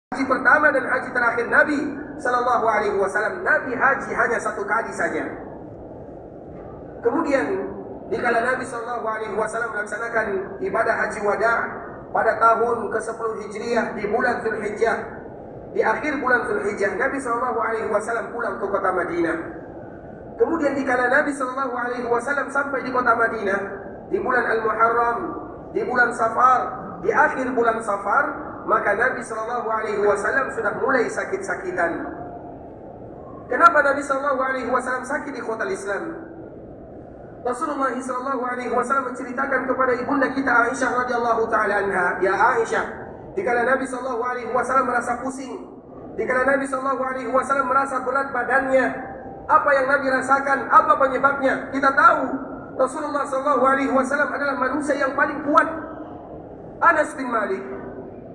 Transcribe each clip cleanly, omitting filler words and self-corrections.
Haji pertama dan haji terakhir Nabi Sallallahu Alaihi Wasallam, Nabi haji hanya satu kali saja. Kemudian dikala Nabi Sallallahu Alaihi Wasallam melaksanakan ibadah haji wada pada tahun ke-10 Hijriah di bulan Zulhijjah, di akhir bulan Zulhijjah, Nabi Sallallahu Alaihi Wasallam pulang ke kota Madinah. Kemudian dikala Nabi Sallallahu Alaihi Wasallam sampai di kota Madinah di bulan Al-Muharram, di bulan Safar, di akhir bulan Safar, maka Nabi Sallallahu Alaihi Wasallam sudah mulai sakit-sakitan. Kenapa Nabi Sallallahu Alaihi Wasallam sakit di kota Islam? Rasulullah Sallallahu Alaihi Wasallam menceritakan kepada ibunda kita Aisyah radhiyallahu taala anha, ya Aisyah, dikala Nabi Sallallahu Alaihi Wasallam merasa pusing, dikala Nabi Sallallahu Alaihi Wasallam merasa berat badannya, apa yang Nabi rasakan, apa penyebabnya? Kita tahu Rasulullah Sallallahu Alaihi Wasallam adalah manusia yang paling kuat. Anas bin Malik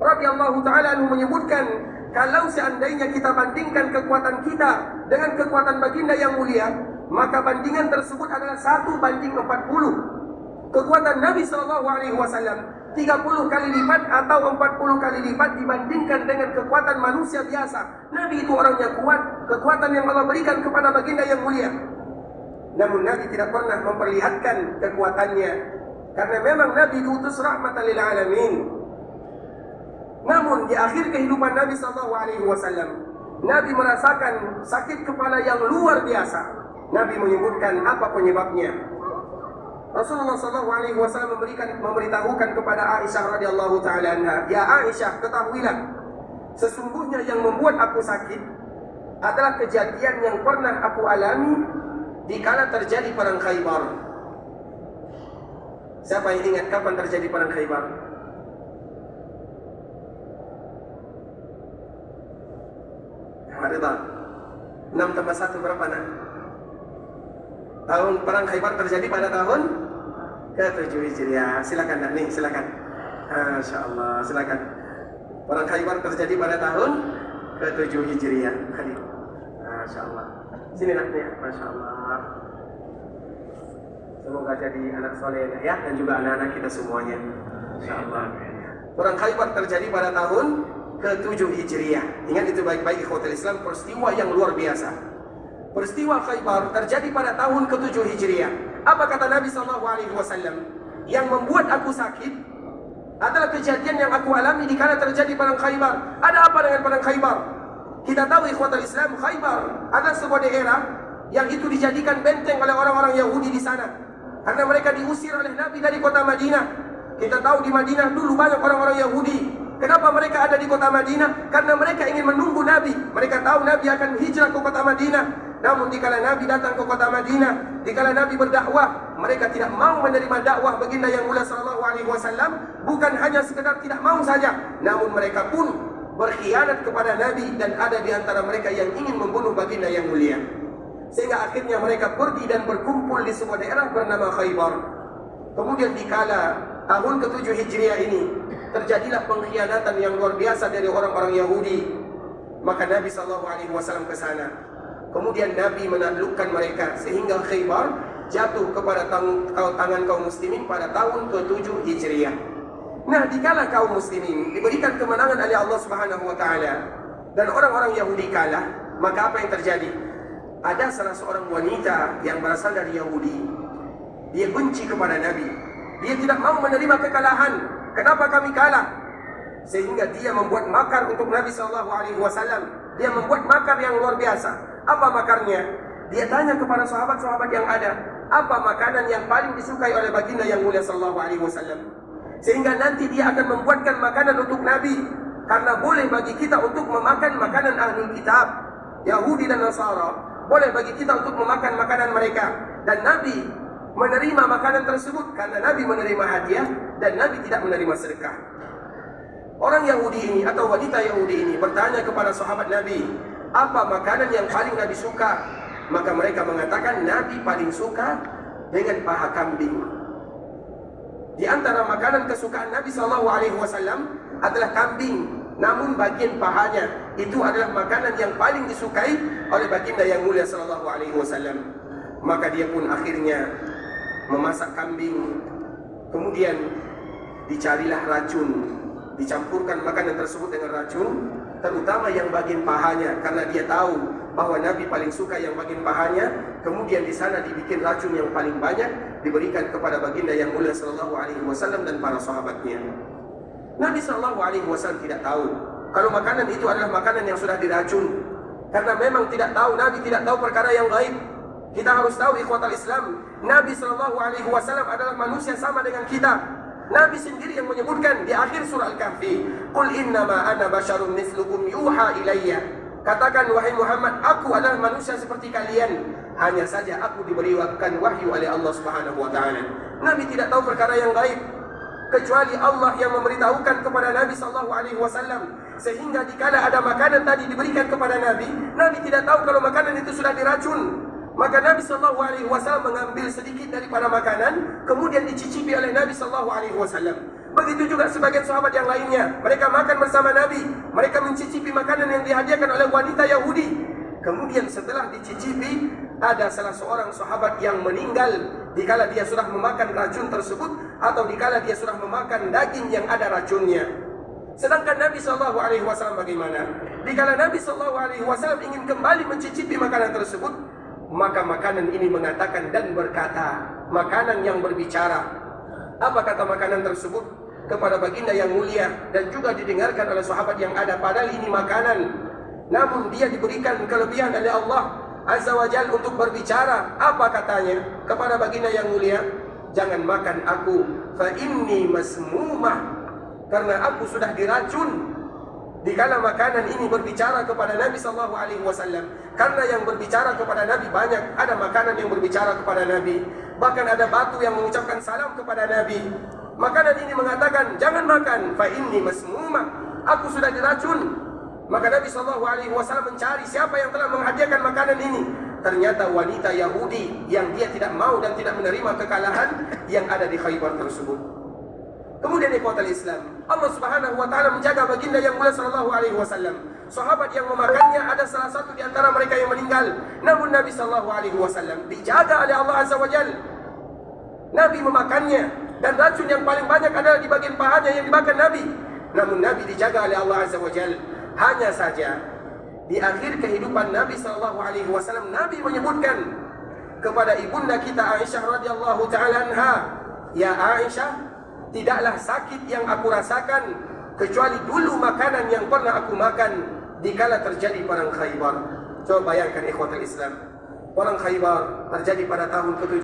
radhiyallahu taala anhu menyebutkan, kalau seandainya kita bandingkan kekuatan kita dengan kekuatan baginda yang mulia, maka bandingan tersebut adalah 1:40. Kekuatan Nabi Sallallahu Alaihi Wasallam 30 kali lipat atau 40 kali lipat dibandingkan dengan kekuatan manusia biasa. Nabi itu orangnya kuat, kekuatan yang Allah berikan kepada baginda yang mulia. Namun Nabi tidak pernah memperlihatkan kekuatannya, karena memang Nabi diutus rahmatan lil alamin. Namun di akhir kehidupan Nabi Sallallahu Alaihi Wasallam, Nabi merasakan sakit kepala yang luar biasa. Nabi menyebutkan apa penyebabnya. Rasulullah Sallallahu Alaihi Wasallam memberitahukan kepada Aisyah radhiyallahu taala anha, ya Aisyah, ketahuilah, sesungguhnya yang membuat aku sakit adalah kejadian yang pernah aku alami dikala terjadi perang Khaybar. Siapa yang ingat kapan terjadi perang Khaybar? Ridha, 6 tambah 1 berapa nak? Tahun perang Khaybar terjadi pada tahun ke-7 Hijriah. Silakan nak nih, silakan. Masya Allah, silakan. Perang Khaybar terjadi pada tahun ke-7 Hijriah. Khalid. Masya Allah. Sini nak nih, Masya Allah. Semoga jadi anak soleh ya, dan juga anak-anak kita semuanya. Masya Allah. Perang Khaybar terjadi pada tahun ke-7 Hijriah. Ingat itu baik-baik ikhwatul Islam, peristiwa yang luar biasa. Peristiwa Khaybar terjadi pada tahun ke-7 Hijriah. Apa kata Nabi Sallallahu Alaihi Wasallam? Yang membuat aku sakit adalah kejadian yang aku alami di kala terjadi perang Khaybar. Ada apa dengan perang Khaybar? Kita tahu ikhwatul Islam, Khaybar adalah sebuah daerah yang itu dijadikan benteng oleh orang-orang Yahudi di sana, karena mereka diusir oleh Nabi dari kota Madinah. Kita tahu di Madinah dulu banyak orang-orang Yahudi. Kenapa mereka ada di kota Madinah? Karena mereka ingin menunggu Nabi. Mereka tahu Nabi akan hijrah ke kota Madinah. Namun dikala Nabi datang ke kota Madinah, dikala Nabi berdakwah, mereka tidak mau menerima dakwah baginda yang mulia Sallallahu Alaihi Wasallam. Bukan hanya sekedar tidak mau saja, namun mereka pun berkhianat kepada Nabi, dan ada di antara mereka yang ingin membunuh baginda yang mulia. Sehingga akhirnya mereka pergi dan berkumpul di sebuah daerah bernama Khaybar. Kemudian dikala tahun ke-7 Hijriah ini, terjadilah pengkhianatan yang luar biasa dari orang-orang Yahudi. Maka Nabi Sallallahu Alaihi Wasallam ke sana. Kemudian Nabi menaklukkan mereka sehingga Khaybar jatuh kepada tangan kaum muslimin pada tahun ke-7 Hijriah. Nah, dikala kaum muslimin diberikan kemenangan oleh Allah Subhanahu wa taala dan orang-orang Yahudi kalah, maka apa yang terjadi? Ada salah seorang wanita yang berasal dari Yahudi. Dia benci kepada Nabi. Dia tidak mau menerima kekalahan. Kenapa kami kalah? Sehingga dia membuat makar untuk Nabi Sallallahu Alaihi Wasallam. Dia membuat makar yang luar biasa. Apa makarnya? Dia tanya kepada sahabat-sahabat yang ada, apa makanan yang paling disukai oleh baginda yang mulia Sallallahu Alaihi Wasallam? Sehingga nanti dia akan membuatkan makanan untuk Nabi. Karena boleh bagi kita untuk memakan makanan ahlul kitab, Yahudi dan Nasara. Boleh bagi kita untuk memakan makanan mereka. Dan Nabi menerima makanan tersebut karena Nabi menerima hadiah dan Nabi tidak menerima sedekah. Orang Yahudi ini atau wanita Yahudi ini bertanya kepada sahabat Nabi, apa makanan yang paling Nabi suka? Maka mereka mengatakan Nabi paling suka dengan paha kambing. Di antara makanan kesukaan Nabi Sallallahu Alaihi Wasallam adalah kambing, namun bagian pahanya itu adalah makanan yang paling disukai oleh baginda yang mulia Sallallahu Alaihi Wasallam. Maka dia pun akhirnya memasak kambing. Kemudian dicarilah racun dicampurkan makanan tersebut dengan racun, terutama yang bagian pahanya, karena dia tahu bahwa Nabi paling suka yang bagian pahanya. Kemudian di sana dibikin racun yang paling banyak, diberikan kepada baginda yang mulia sallallahu alaihi wasallam dan para sahabatnya. Nabi sallallahu alaihi wasallam tidak tahu kalau makanan itu adalah makanan yang sudah diracun, karena memang tidak tahu. Nabi tidak tahu perkara yang gaib. Kita harus tahu ikhwatal Islam, Nabi sallallahu alaihi wasallam adalah manusia sama dengan kita. Nabi sendiri yang menyebutkan di akhir surah Al-Kahfi, "Qul innama ana basyarun mislukum yuha ilayya." Katakan wahai Muhammad, aku adalah manusia seperti kalian, hanya saja aku diberikan wahyu oleh Allah Subhanahu wa taala. Nabi tidak tahu perkara yang gaib, kecuali Allah yang memberitahukan kepada Nabi sallallahu alaihi wasallam. Sehingga dikala ada makanan tadi diberikan kepada Nabi, Nabi tidak tahu kalau makanan itu sudah diracun. Maka Nabi sallallahu alaihi wasallam mengambil sedikit daripada makanan, kemudian dicicipi oleh Nabi sallallahu alaihi wasallam. Begitu juga sebagian sahabat yang lainnya, mereka makan bersama Nabi, mereka mencicipi makanan yang dihadiahkan oleh wanita Yahudi. Kemudian setelah dicicipi, ada salah seorang sahabat yang meninggal dikala dia sudah memakan racun tersebut, atau dikala dia sudah memakan daging yang ada racunnya. Sedangkan Nabi sallallahu alaihi wasallam bagaimana? Dikala Nabi sallallahu alaihi wasallam ingin kembali mencicipi makanan tersebut, maka makanan ini mengatakan dan berkata, makanan yang berbicara. Apa kata makanan tersebut? Kepada baginda yang mulia, dan juga didengarkan oleh sahabat yang ada, padahal ini makanan, namun dia diberikan kelebihan oleh Allah Azza wa Jalla untuk berbicara. Apa katanya kepada baginda yang mulia? Jangan makan aku, fa inni masmumah, karena aku sudah diracun. Dikala makanan ini berbicara kepada Nabi sallallahu alaihi wasallam, karena yang berbicara kepada Nabi banyak. Ada makanan yang berbicara kepada Nabi, bahkan ada batu yang mengucapkan salam kepada Nabi. Makanan ini mengatakan, jangan makan, fa inni masmumah, aku sudah diracun. Maka Nabi sallallahu alaihi wasallam mencari siapa yang telah menghadiahkan makanan ini. Ternyata wanita Yahudi yang dia tidak mau dan tidak menerima kekalahan yang ada di Khaybar tersebut. Kemudian ikhwatal Islam, Allah Subhanahu wa taala menjaga baginda yang mulia sallallahu alaihi wasallam. Sahabat yang memakannya ada salah satu di antara mereka yang meninggal, namun Nabi sallallahu alaihi wasallam dijaga oleh Allah Azza wa Jalla. Nabi memakannya, dan racun yang paling banyak adalah di bagian pahanya yang dimakan Nabi. Namun Nabi dijaga oleh Allah Azza wa Jalla. Hanya saja di akhir kehidupan Nabi sallallahu alaihi wasallam, Nabi menyebutkan kepada ibunda kita Aisyah radhiyallahu taala anha, "Ya Aisyah, tidaklah sakit yang aku rasakan kecuali dulu makanan yang pernah aku makan dikala terjadi perang Khaybar." Coba bayangkan ikhwatul Islam, perang Khaybar terjadi pada tahun ke-7